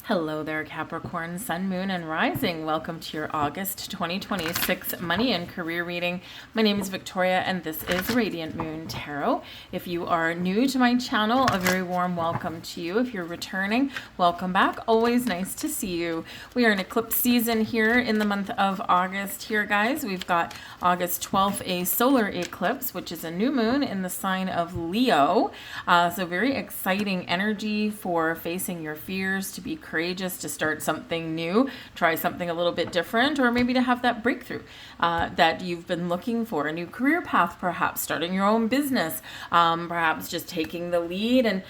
Hello there, Capricorn, Sun, Moon, and Rising. Welcome to your August 2026 money and career reading. My name is Victoria, and this is Radiant Moon Tarot. If you are new to my channel, a very warm welcome to you. If you're returning, welcome back. Always nice to see you. We are in eclipse season here in the month of August here, guys. We've got August 12th, a solar eclipse, which is a new moon in the sign of Leo. So very exciting energy for facing your fears, to be courageous, to start something new, try something a little bit different, or maybe to have that breakthrough that you've been looking for, a new career path, perhaps starting your own business, perhaps just taking the lead and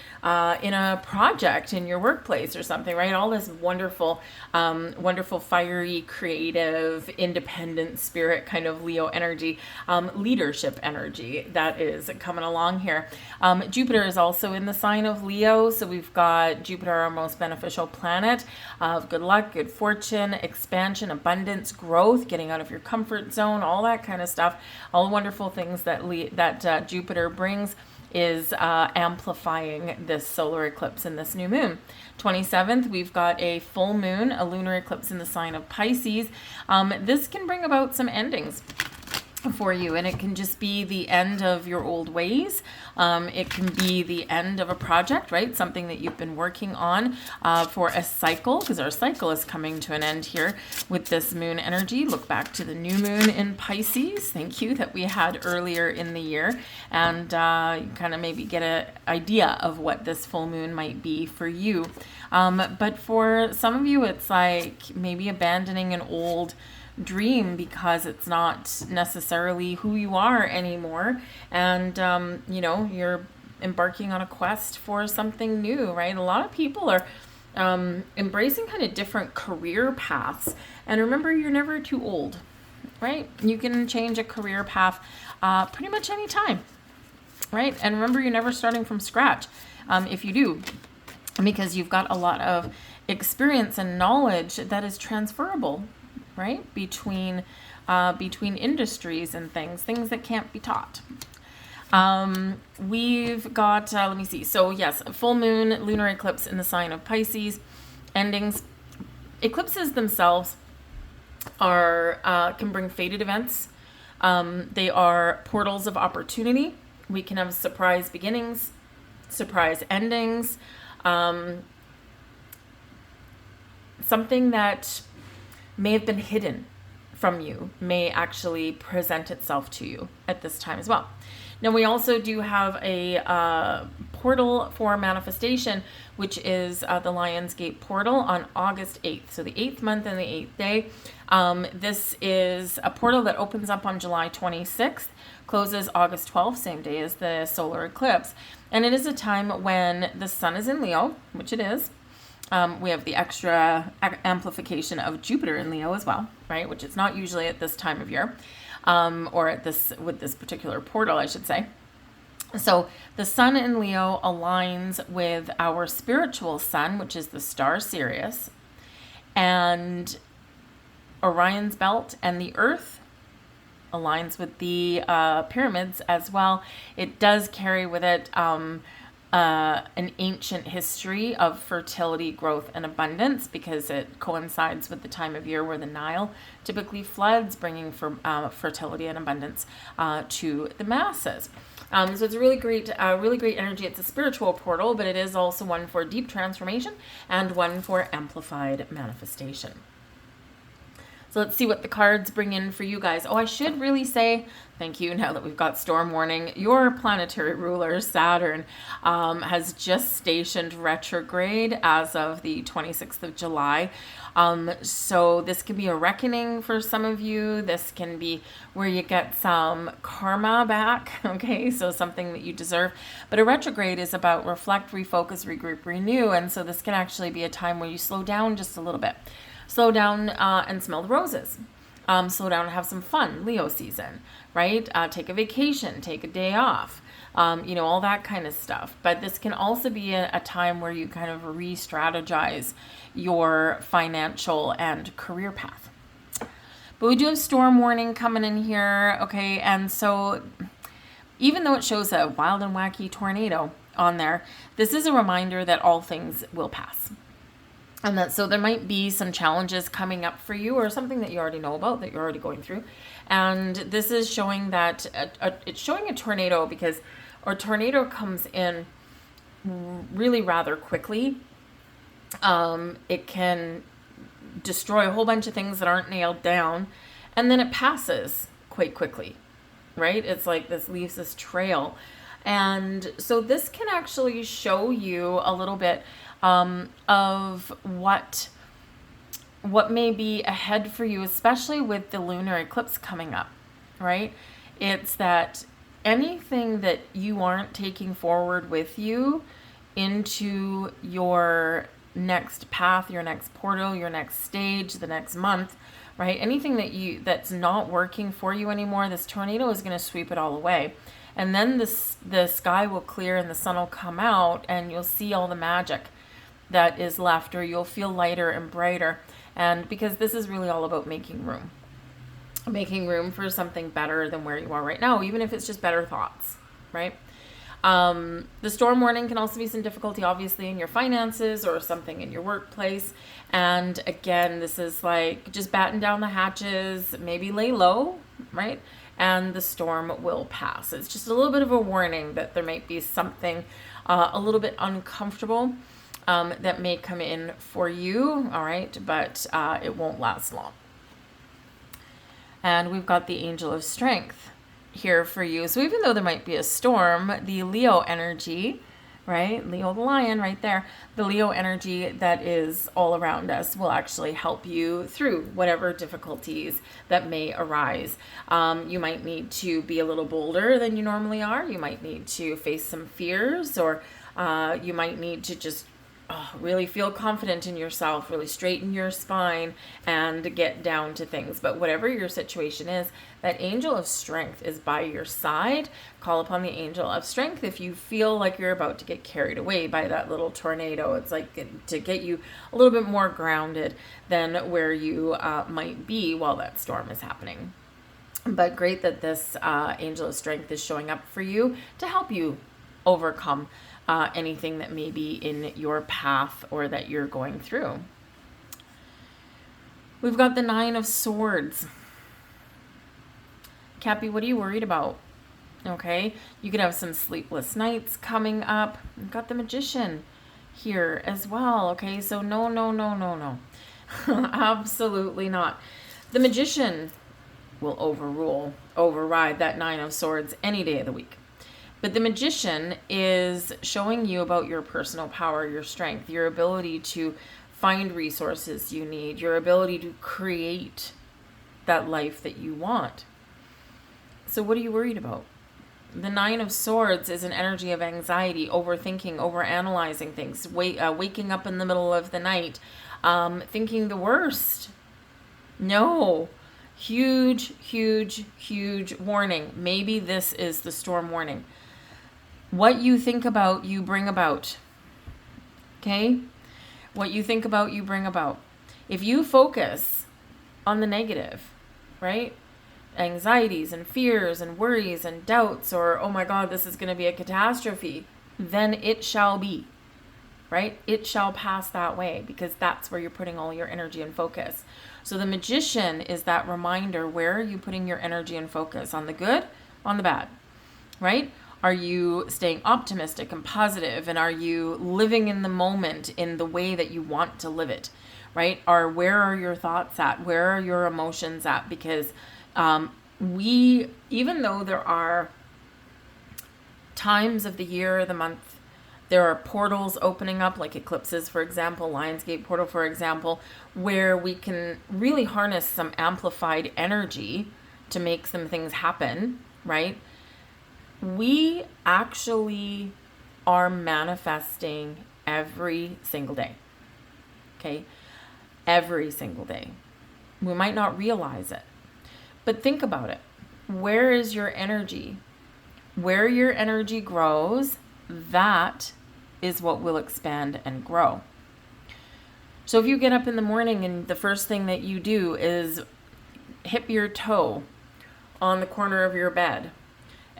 in a project in your workplace or something, right? All this wonderful, wonderful, fiery, creative, independent spirit kind of Leo energy, leadership energy that is coming along here. Jupiter is also in the sign of Leo, so we've got Jupiter, our most beneficial planet of good luck, good fortune, expansion, abundance, growth, getting out of your comfort zone, all that kind of stuff. All the wonderful things that Jupiter brings is amplifying this solar eclipse in this new moon. 27th, we've got a full moon, a lunar eclipse in the sign of Pisces. This can bring about some endings for you, and it can just be the end of your old ways. It can be the end of a project, right? Something that you've been working on for a cycle, because our cycle is coming to an end here with this moon energy. Look back to the new moon in Pisces, thank you, that we had earlier in the year, and kind of maybe get an idea of what this full moon might be for you. But for some of you, it's like maybe abandoning an old dream because it's not necessarily who you are anymore, and you're embarking on a quest for something new, right? A lot of people are embracing kind of different career paths, and remember, you're never too old, right? You can change a career path pretty much any time, right? And remember, you're never starting from scratch if you do, because you've got a lot of experience and knowledge that is transferable, right, between industries and things that can't be taught. We've got let me see, so yes, full moon, lunar eclipse in the sign of Pisces, endings. Eclipses themselves are can bring fated events. They are portals of opportunity. We can have surprise beginnings, surprise endings, something that may have been hidden from you may actually present itself to you at this time as well. Now, we also do have a portal for manifestation, which is the Lion's Gate portal on August 8th. So the 8th month and the 8th day. This is a portal that opens up on July 26th, closes August 12th, same day as the solar eclipse. And it is a time when the sun is in Leo, which it is. We have the extra amplification of Jupiter in Leo as well, right? Which is not usually at this time of year, or at this with this particular portal, I should say. So the sun in Leo aligns with our spiritual sun, which is the star Sirius, and Orion's belt, and the Earth aligns with the pyramids as well. It does carry with it an ancient history of fertility, growth, and abundance, because it coincides with the time of year where the Nile typically floods, bringing fertility and abundance to the masses. So it's a really great energy. It's a spiritual portal, but it is also one for deep transformation and one for amplified manifestation. So let's see what the cards bring in for you guys. Oh, I should really say thank you, now that we've got storm warning. Your planetary ruler, Saturn, has just stationed retrograde as of the 26th of July. So this can be a reckoning for some of you. This can be where you get some karma back, okay? So something that you deserve. But a retrograde is about reflect, refocus, regroup, renew. And so this can actually be a time where you slow down just a little bit. Slow down and smell the roses. Slow down and have some fun, Leo season, right? Take a vacation, take a day off, all that kind of stuff. But this can also be a time where you kind of re-strategize your financial and career path. But we do have storm warning coming in here, okay? And so even though it shows a wild and wacky tornado on there, this is a reminder that all things will pass. And that, so there might be some challenges coming up for you, or something that you already know about, that you're already going through. And this is showing that it's showing a tornado, because a tornado comes in really rather quickly. It can destroy a whole bunch of things that aren't nailed down, and then it passes quite quickly, right? It's like this leaves this trail. And so this can actually show you a little bit of what may be ahead for you, especially with the lunar eclipse coming up, right? It's that anything that you aren't taking forward with you into your next path, your next portal, your next stage, the next month, right? Anything that's not working for you anymore, this tornado is going to sweep it all away. And then the sky will clear and the sun will come out, and you'll see all the magic that is left, or you'll feel lighter and brighter. And because this is really all about making room for something better than where you are right now, even if it's just better thoughts, right? The storm warning can also be some difficulty, obviously, in your finances or something in your workplace. And again, this is like just batten down the hatches, maybe lay low, right? And the storm will pass. It's just a little bit of a warning that there might be something a little bit uncomfortable that may come in for you, all right? But it won't last long. And we've got the Angel of Strength here for you. So even though there might be a storm, the Leo energy, right? Leo the lion right there. The Leo energy that is all around us will actually help you through whatever difficulties that may arise. You might need to be a little bolder than you normally are. You might need to face some fears, or you might need to just really feel confident in yourself, really straighten your spine and get down to things. But whatever your situation is, that Angel of Strength is by your side. Call upon the Angel of Strength if you feel like you're about to get carried away by that little tornado. It's like to get you a little bit more grounded than where you might be while that storm is happening. But great that this Angel of Strength is showing up for you to help you overcome anything that may be in your path or that you're going through. We've got the Nine of Swords. Cappy, what are you worried about? Okay, you could have some sleepless nights coming up. We've got the Magician here as well. Okay, so no. Absolutely not. The Magician will override that Nine of Swords any day of the week. But the Magician is showing you about your personal power, your strength, your ability to find resources you need, your ability to create that life that you want. So what are you worried about? The Nine of Swords is an energy of anxiety, overthinking, overanalyzing things, waking up in the middle of the night, thinking the worst. No. Huge warning. Maybe this is the storm warning. What you think about, you bring about. Okay? What you think about, you bring about. If you focus on the negative, right? Anxieties and fears and worries and doubts, or, oh my God, this is going to be a catastrophe, then it shall be, right? It shall pass that way, because that's where you're putting all your energy and focus. So the Magician is that reminder. Where are you putting your energy and focus? On the good, on the bad, right? Are you staying optimistic and positive? And are you living in the moment in the way that you want to live it, right? Or where are your thoughts at? Where are your emotions at? Because even though there are times of the year, the month, there are portals opening up, like eclipses, for example, Lionsgate portal, for example, where we can really harness some amplified energy to make some things happen, right? We actually are manifesting every single day, okay? Every single day. We might not realize it, but think about it. Where is your energy? Where your energy grows, that is what will expand and grow. So if you get up in the morning and the first thing that you do is hip your toe on the corner of your bed,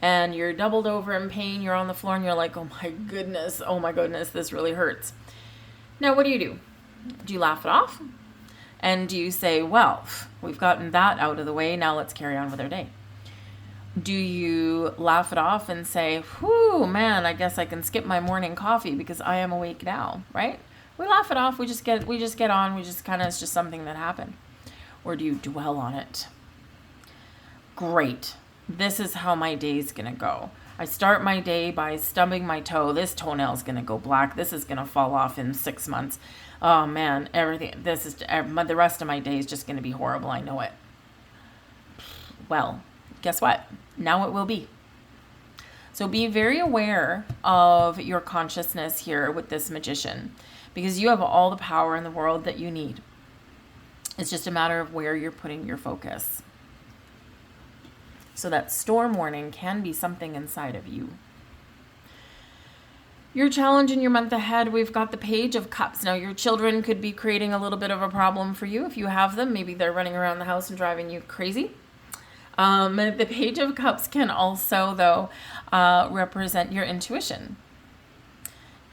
and you're doubled over in pain, you're on the floor and you're like, oh my goodness, this really hurts. Now, what do? Do you laugh it off? And do you say, well, we've gotten that out of the way, now let's carry on with our day? Do you laugh it off and say, whew, man, I guess I can skip my morning coffee because I am awake now, right? We laugh it off, we just get on, it's just something that happened. Or do you dwell on it? Great. This is how my day's going to go. I start my day by stubbing my toe. This toenail's going to go black. This is going to fall off in 6 months. Oh man, the rest of my day is just going to be horrible. I know it. Well, guess what? Now it will be. So be very aware of your consciousness here with this magician, because you have all the power in the world that you need. It's just a matter of where you're putting your focus. So that storm warning can be something inside of you. Your challenge in your month ahead, we've got the Page of Cups. Now, your children could be creating a little bit of a problem for you if you have them. Maybe they're running around the house and driving you crazy. The Page of Cups can also, though, represent your intuition.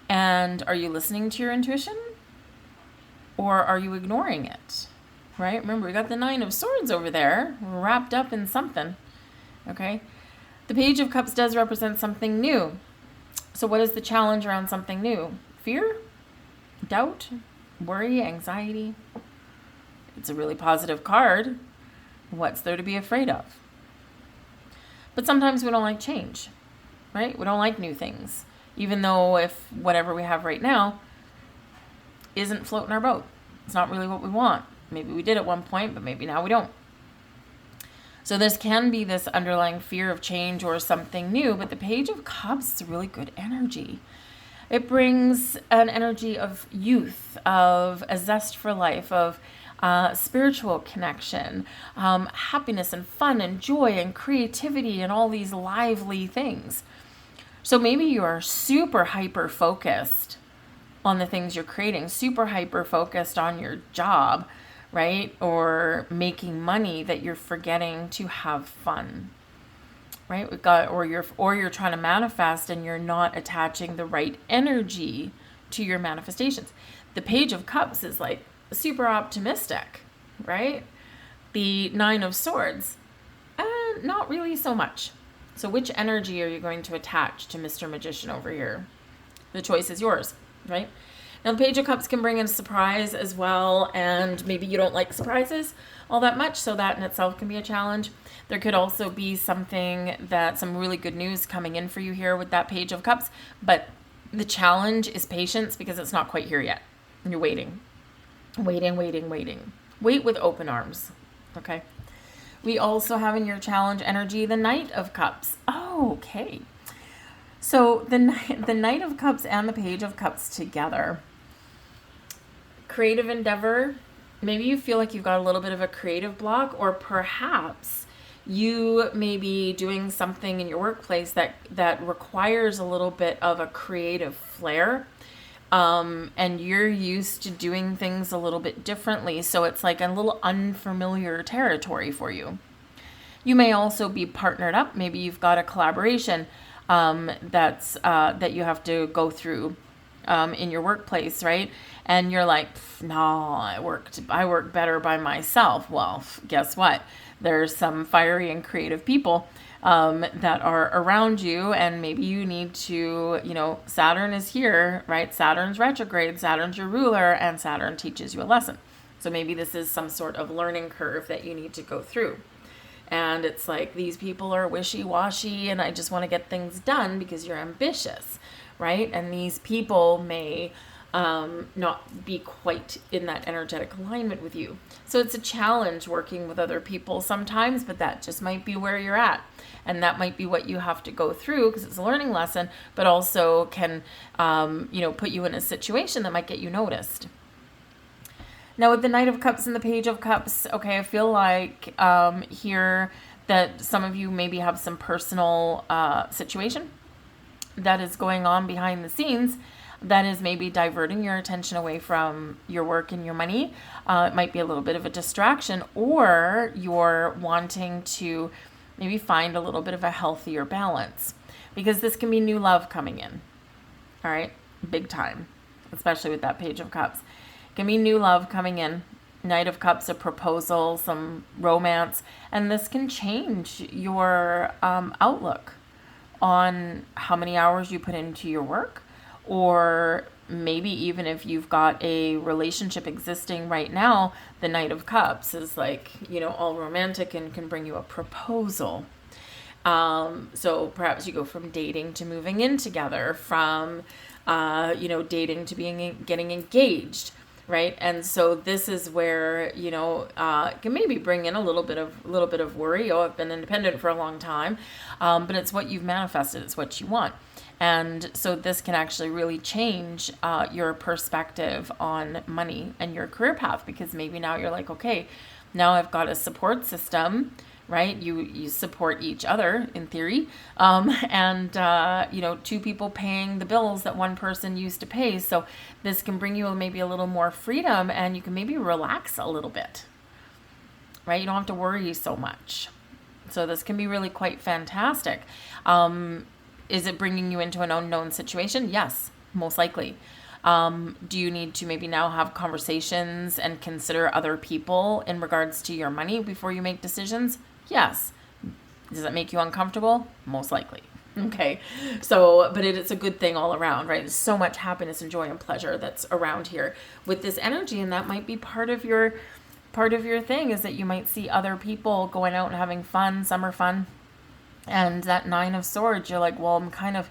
And are you listening to your intuition? Or are you ignoring it? Right? Remember, we got the Nine of Swords over there, wrapped up in something. Okay? The Page of Cups does represent something new. So what is the challenge around something new? Fear? Doubt? Worry? Anxiety? It's a really positive card. What's there to be afraid of? But sometimes we don't like change, right? We don't like new things, even though if whatever we have right now isn't floating our boat. It's not really what we want. Maybe we did at one point, but maybe now we don't. So this can be this underlying fear of change or something new, but the Page of Cups is a really good energy. It brings an energy of youth, of a zest for life, of spiritual connection, happiness and fun and joy and creativity and all these lively things. So maybe you are super hyper focused on the things you're creating, super hyper focused on your job, right? Or making money, that you're forgetting to have fun, right? Or you're trying to manifest and you're not attaching the right energy to your manifestations. The Page of Cups is like super optimistic, right? The Nine of Swords, not really so much. So which energy are you going to attach to Mr. Magician over here? The choice is yours, right? Now, the Page of Cups can bring in a surprise as well, and maybe you don't like surprises all that much, so that in itself can be a challenge. There could also be some really good news coming in for you here with that Page of Cups, but the challenge is patience, because it's not quite here yet. You're waiting. Wait with open arms, okay? We also have in your challenge energy the Knight of Cups. Oh, okay. So the Knight of Cups and the Page of Cups together. Creative endeavor. Maybe you feel like you've got a little bit of a creative block, or perhaps you may be doing something in your workplace that requires a little bit of a creative flair. And you're used to doing things a little bit differently. So it's like a little unfamiliar territory for you. You may also be partnered up. Maybe you've got a collaboration that you have to go through in your workplace, right? And you're like, no, I work better by myself. Well, guess what? There's some fiery and creative people that are around you, and maybe you need to, Saturn is here, right? Saturn's retrograde, Saturn's your ruler, and Saturn teaches you a lesson. So maybe this is some sort of learning curve that you need to go through. And it's like, these people are wishy-washy, and I just want to get things done because you're ambitious, right? And these people may not be quite in that energetic alignment with you. So it's a challenge working with other people sometimes, but that just might be where you're at. And that might be what you have to go through, because it's a learning lesson, but also can, put you in a situation that might get you noticed. Now, with the Knight of Cups and the Page of Cups, okay, I feel like here that some of you maybe have some personal situation that is going on behind the scenes that is maybe diverting your attention away from your work and your money. It might be a little bit of a distraction, or you're wanting to maybe find a little bit of a healthier balance, because this can be new love coming in. All right, big time, especially with that Page of Cups. Can be new love coming in. Knight of Cups, a proposal, some romance, and this can change your outlook on how many hours you put into your work, or maybe even if you've got a relationship existing right now, the Knight of Cups is like, all romantic and can bring you a proposal. So perhaps you go from dating to moving in together, from, dating to getting engaged, right? And so this is where, it can maybe bring in a little bit of worry. Oh, I've been independent for a long time. But it's what you've manifested. It's what you want. And so this can actually really change your perspective on money and your career path, because maybe now you're like, okay, now I've got a support system, right? You support each other in theory. And two people paying the bills that one person used to pay. So this can bring you maybe a little more freedom, and you can maybe relax a little bit, right? You don't have to worry so much. So this can be really quite fantastic. Is it bringing you into an unknown situation? Yes, most likely. Do you need to maybe now have conversations and consider other people in regards to your money before you make decisions? Yes. Does that make you uncomfortable? Most likely. Okay. So, but it's a good thing all around, right? There's so much happiness and joy and pleasure that's around here with this energy. And that might be part of your thing, is that you might see other people going out and having fun, summer fun. And that Nine of Swords, you're like, well, I'm kind of,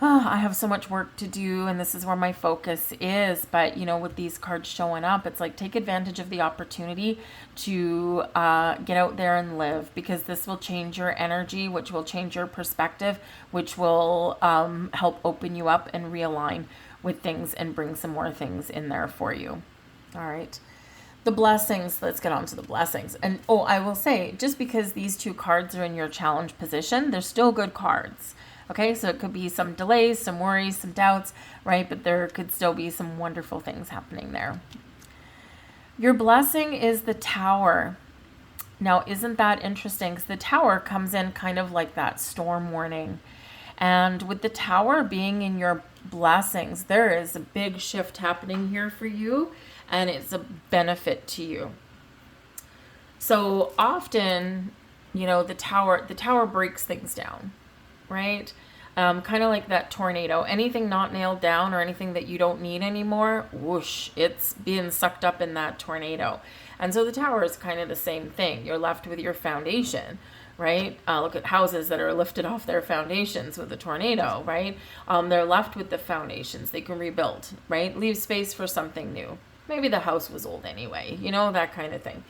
I have so much work to do, and this is where my focus is. But, with these cards showing up, it's like, take advantage of the opportunity to get out there and live, because this will change your energy, which will change your perspective, which will help open you up and realign with things and bring some more things in there for you. All right. The blessings, let's get on to the blessings. And I will say, just because these two cards are in your challenge position, they're still good cards. Okay, so it could be some delays, some worries, some doubts, right? But there could still be some wonderful things happening there. Your blessing is the Tower. Now, isn't that interesting? Because the Tower comes in kind of like that storm warning. And with the Tower being in your blessings, there is a big shift happening here for you. And it's a benefit to you. So often, the tower breaks things down, right? Kind of like that tornado. Anything not nailed down or anything that you don't need anymore, whoosh, it's being sucked up in that tornado. And so the Tower is kind of the same thing. You're left with your foundation, right? Look at houses that are lifted off their foundations with a tornado, right? They're left with the foundations. They can rebuild, right? Leave space for something new. Maybe the house was old anyway, that kind of thing.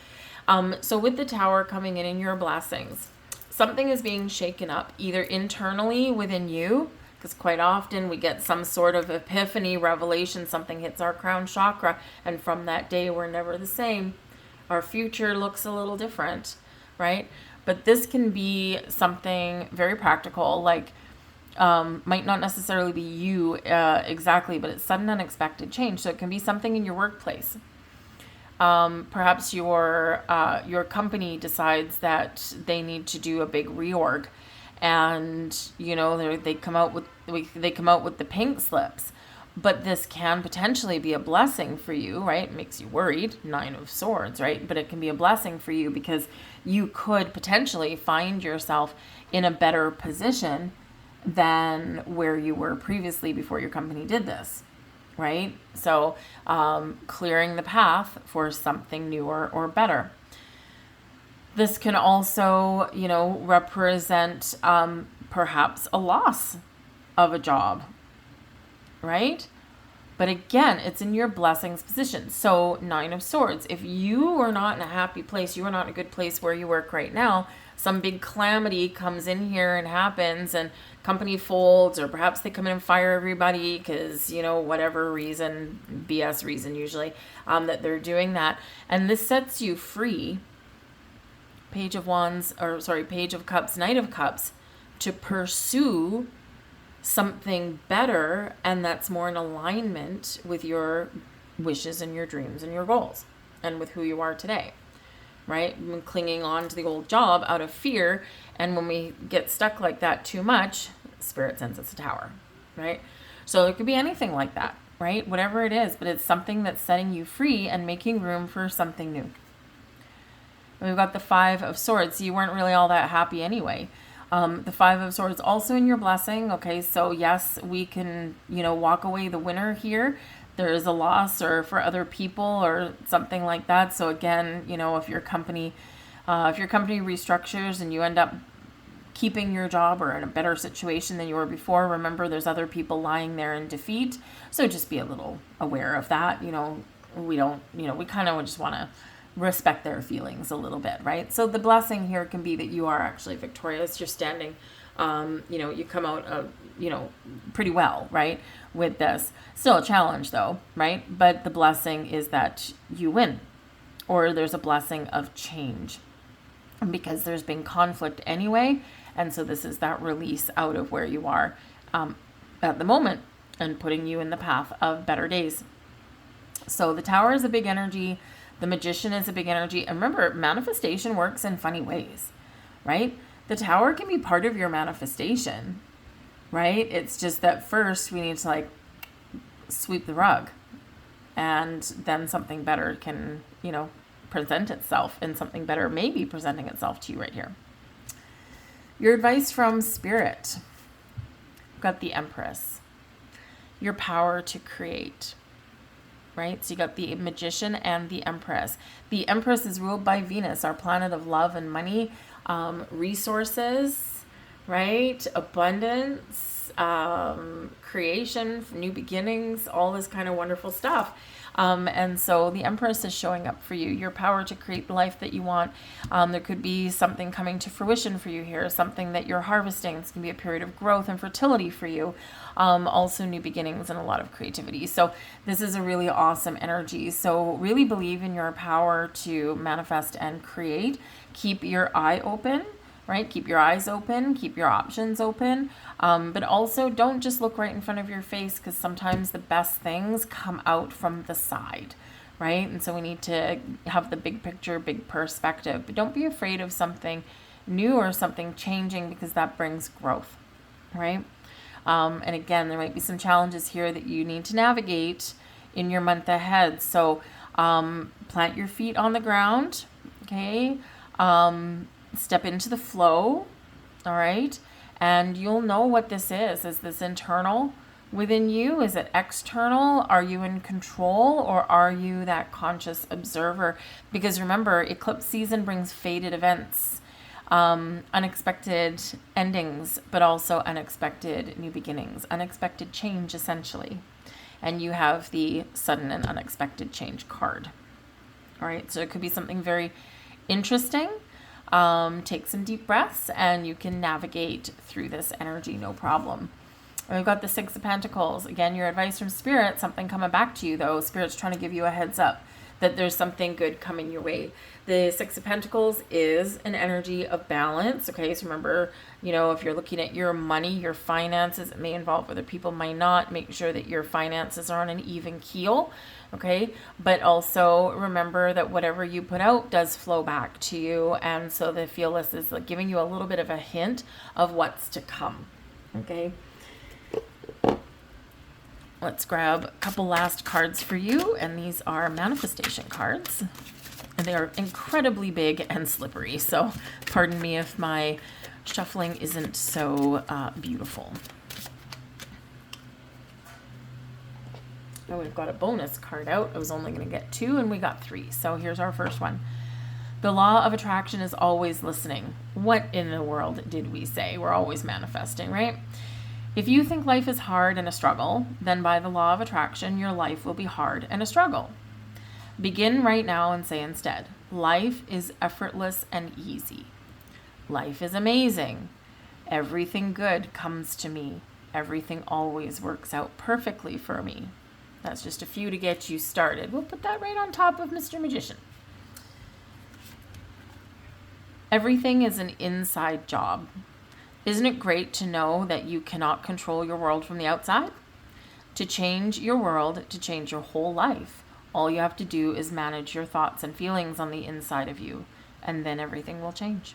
So with the Tower coming in your blessings, something is being shaken up, either internally within you, because quite often we get some sort of epiphany, revelation, something hits our crown chakra, and from that day we're never the same. Our future looks a little different, right? But this can be something very practical, like might not necessarily be you exactly, but it's sudden unexpected change. So it can be something in your workplace. Perhaps your company decides that they need to do a big reorg, and they come out with the pink slips. But this can potentially be a blessing for you, right? It makes you worried, Nine of Swords, right? But it can be a blessing for you, because you could potentially find yourself in a better position than where you were previously before your company did this, right? So clearing the path for something newer or better. This can also, represent perhaps a loss of a job, right? But again, it's in your blessings position. So Nine of Swords, if you are not in a happy place, you are not in a good place where you work right now, some big calamity comes in here and happens, and company folds, or perhaps they come in and fire everybody because, whatever reason, BS reason usually, that they're doing that. And this sets you free, Page of Cups, Knight of Cups, to pursue something better, and that's more in alignment with your wishes and your dreams and your goals and with who you are today, right? We're clinging on to the old job out of fear, and when we get stuck like that too much, Spirit sends us a Tower, right? So it could be anything like that. right? Whatever it is, but it's something that's setting you free and making room for something new. And we've got the Five of Swords. You weren't really all that happy anyway. The Five of Swords also in your blessing. Okay, so yes, we can, walk away the winner here. There is a loss or for other people or something like that. So again, if your company restructures and you end up keeping your job or in a better situation than you were before, remember there's other people lying there in defeat. So just be a little aware of that. We kind of just want to respect their feelings a little bit, right? So the blessing here can be that you are actually victorious. You're standing, you come out, pretty well, right? With this. Still a challenge though, right? But the blessing is that you win, or there's a blessing of change because there's been conflict anyway. And so this is that release out of where you are at the moment and putting you in the path of better days. So the Tower is a big energy. The Magician is a big energy. And remember, manifestation works in funny ways, right? The Tower can be part of your manifestation, right? It's just that first we need to sweep the rug, and then something better can, present itself, and something better may be presenting itself to you right here. Your advice from Spirit. We've got the Empress. Your power to create. Right? So you got the Magician and the Empress. The Empress is ruled by Venus, our planet of love and money, resources, right? Abundance, creation, new beginnings, all this kind of wonderful stuff. And so the Empress is showing up for you, your power to create the life that you want. There could be something coming to fruition for you here, something that you're harvesting. It's going to be a period of growth and fertility for you. Also new beginnings and a lot of creativity. So this is a really awesome energy. So really believe in your power to manifest and create. Keep your eye open, right? Keep your eyes open, keep your options open. But also don't just look right in front of your face, because sometimes the best things come out from the side, right? And so we need to have the big picture, big perspective, but don't be afraid of something new or something changing, because that brings growth, right? And again, there might be some challenges here that you need to navigate in your month ahead. So plant your feet on the ground, okay? Step into the flow, all right? And you'll know what this is. Is this internal within you? Is it external? Are you in control, or are you that conscious observer? Because remember, eclipse season brings fated events, unexpected endings, but also unexpected new beginnings, unexpected change, essentially. And you have the sudden and unexpected change card. All right, so it could be something very interesting. Take some deep breaths and you can navigate through this energy, no problem. And we've got the Six of Pentacles. Again, your advice from Spirit, something coming back to you though. Spirit's trying to give you a heads up that there's something good coming your way. The Six of Pentacles is an energy of balance. Okay, so remember, if you're looking at your money, your finances, it may involve other people, might not. Make sure that your finances are on an even keel. Okay, but also remember that whatever you put out does flow back to you. And so the Fearless is giving you a little bit of a hint of what's to come. Okay. Let's grab a couple last cards for you, and these are manifestation cards, and they are incredibly big and slippery, so pardon me if my shuffling isn't so beautiful. Oh, we've got a bonus card out. I was only going to get 2, and we got 3, so here's our first one. The law of attraction is always listening. What in the world did we say? We're always manifesting, right? If you think life is hard and a struggle, then by the law of attraction, your life will be hard and a struggle. Begin right now and say instead, life is effortless and easy. Life is amazing. Everything good comes to me. Everything always works out perfectly for me. That's just a few to get you started. We'll put that right on top of Mr. Magician. Everything is an inside job. Isn't it great to know that you cannot control your world from the outside? To change your world, to change your whole life, all you have to do is manage your thoughts and feelings on the inside of you, and then everything will change.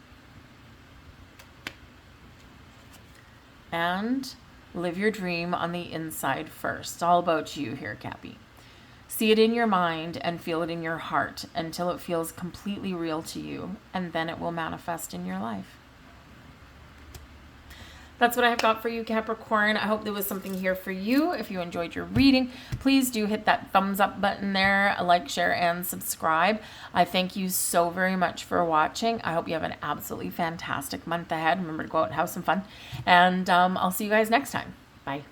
And Live your dream on the inside first. It's all about you here, Cappy. See it in your mind and feel it in your heart until it feels completely real to you, and then it will manifest in your life. That's what I have got for you, Capricorn. I hope there was something here for you. If you enjoyed your reading, please do hit that thumbs up button there, like, share, and subscribe. I thank you so very much for watching. I hope you have an absolutely fantastic month ahead. Remember to go out and have some fun. And I'll see you guys next time. Bye.